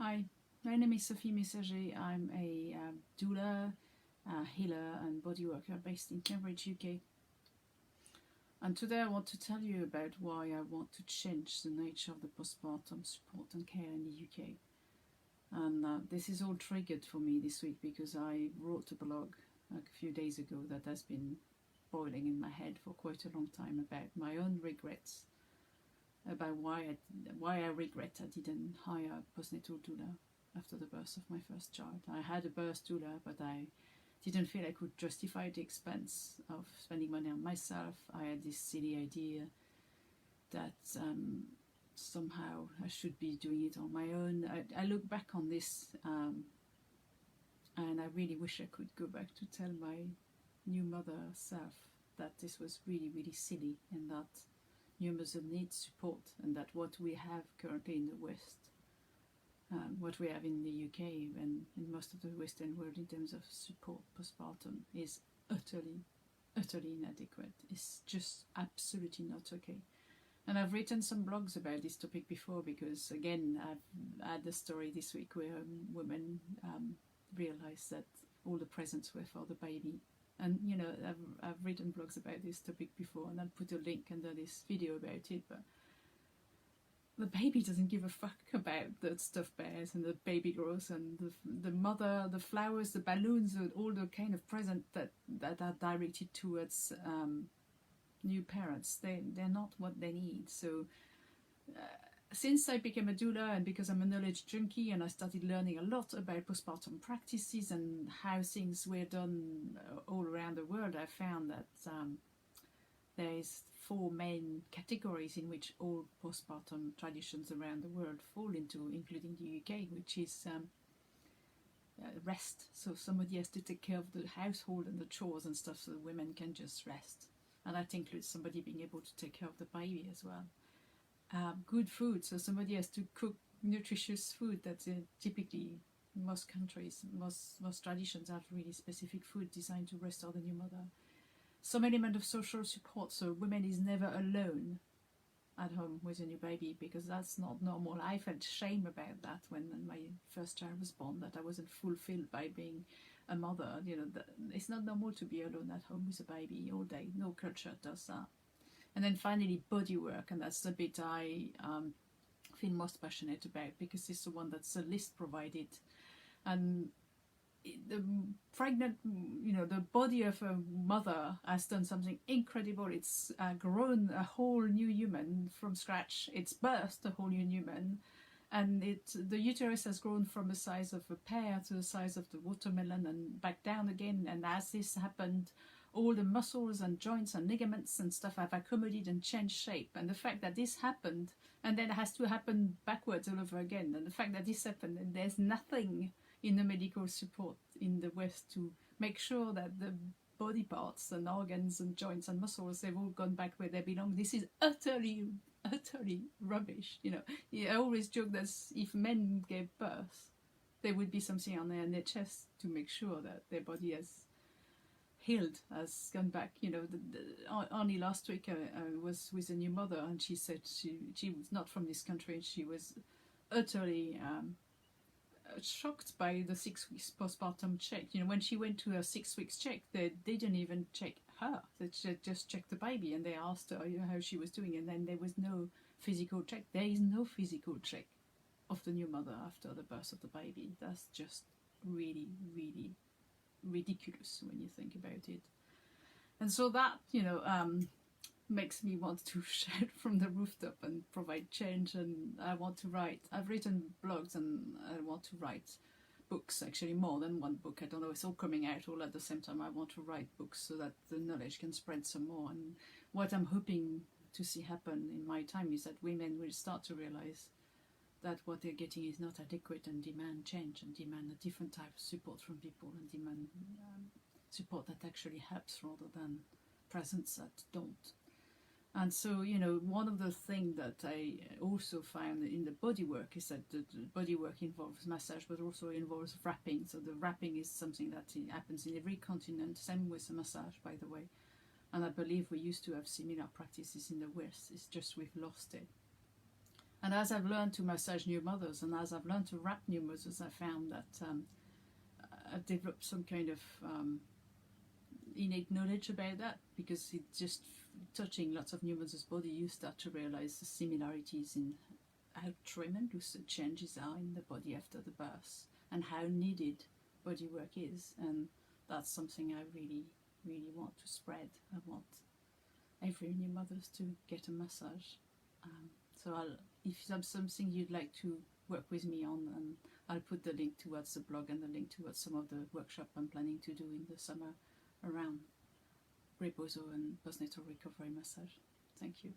Hi, my name is Sophie Messager. I'm a doula, healer and body worker based in Cambridge, UK. And today I want to tell you about why I want to change the nature of the postpartum support and care in the UK. And this is all triggered for me this week because I wrote a blog a few days ago that has been boiling in my head for quite a long time about my own regrets, about why I regret I didn't hire a postnatal doula after the birth of my first child. I had a birth doula, but I didn't feel I could justify the expense of spending money on myself. I had this silly idea that somehow I should be doing it on my own. I look back on this and I really wish I could go back to tell my new mother self that this was really, really silly, and that new mothers need support, and that what we have currently in the West, what we have in the UK and in most of the Western world in terms of support postpartum is utterly inadequate. It's just absolutely not okay. And I've written some blogs about this topic before because, again, I've had a story this week where a woman realised that all the presents were for the baby. And, you know, I've written blogs about this topic before, and I'll put a link under this video about it, but the baby doesn't give a fuck about the stuffed bears and the baby grows and the mother, the flowers, the balloons, all the kind of presents that are directed towards new parents. They're not what they need. So since I became a doula, and because I'm a knowledge junkie and I started learning a lot about postpartum practices and how things were done all around the world, I found that there is 4 main categories in which all postpartum traditions around the world fall into, including the UK, which is rest. So somebody has to take care of the household and the chores and stuff so the women can just rest. And that includes somebody being able to take care of the baby as well. Good food, so somebody has to cook nutritious food that typically most countries, most traditions have really specific food designed to restore the new mother. Some element of social support, so women is never alone at home with a new baby, because that's not normal. I felt shame about that when my first child was born, that I wasn't fulfilled by being a mother. You know, it's not normal to be alone at home with a baby all day. No culture does that. And then finally, body work, and that's the bit I feel most passionate about, because it's the one that's the least provided. And the pregnant, you know, the body of a mother has done something incredible. It's grown a whole new human from scratch. It's birthed a whole new human. And the uterus has grown from the size of a pear to the size of the watermelon and back down again. And as this happened, all the muscles and joints and ligaments and stuff have accommodated and changed shape. And the fact that this happened, and then it has to happen backwards all over again, and the fact that this happened, and there's nothing in the medical support in the West to make sure that the body parts and organs and joints and muscles, they've all gone back where they belong. This is utterly rubbish. You know, I always joke that if men gave birth, there would be something on their chest to make sure that their body has healed, has gone back. You know, only last week I was with a new mother, and she said she was not from this country. She was utterly shocked by the 6 weeks postpartum check. You know, when she went to her 6 weeks check, they didn't even check her. They just checked the baby, and they asked her, you know, how she was doing, and then there was no physical check. There is no physical check of the new mother after the birth of the baby. That's just really ridiculous when you think about it. And so that, you know, makes me want to shout from the rooftop and provide change. And I want to write. I've written blogs, and I want to write books, actually more than one book. I don't know, it's all coming out all at the same time. I want to write books so that the knowledge can spread some more. And what I'm hoping to see happen in my time is that women will start to realize that what they're getting is not adequate, and demand change, and demand a different type of support from people, and demand support that actually helps rather than presents that don't. And so, you know, one of the things that I also found in the body work is that the body work involves massage, but also involves wrapping. So the wrapping is something that happens in every continent, same with the massage, by the way. And I believe we used to have similar practices in the West. It's just we've lost it. And as I've learned to massage new mothers, and as I've learned to wrap new mothers, I found that I've developed some kind of innate knowledge about that, because it's just touching lots of new mothers' body, you start to realize the similarities in how tremendous the changes are in the body after the birth, and how needed body work is. And that's something I really, really want to spread. I want every new mothers to get a massage. So if there's something you'd like to work with me on, and I'll put the link towards the blog and the link towards some of the workshop I'm planning to do in the summer around Rebozo and postnatal recovery massage. Thank you.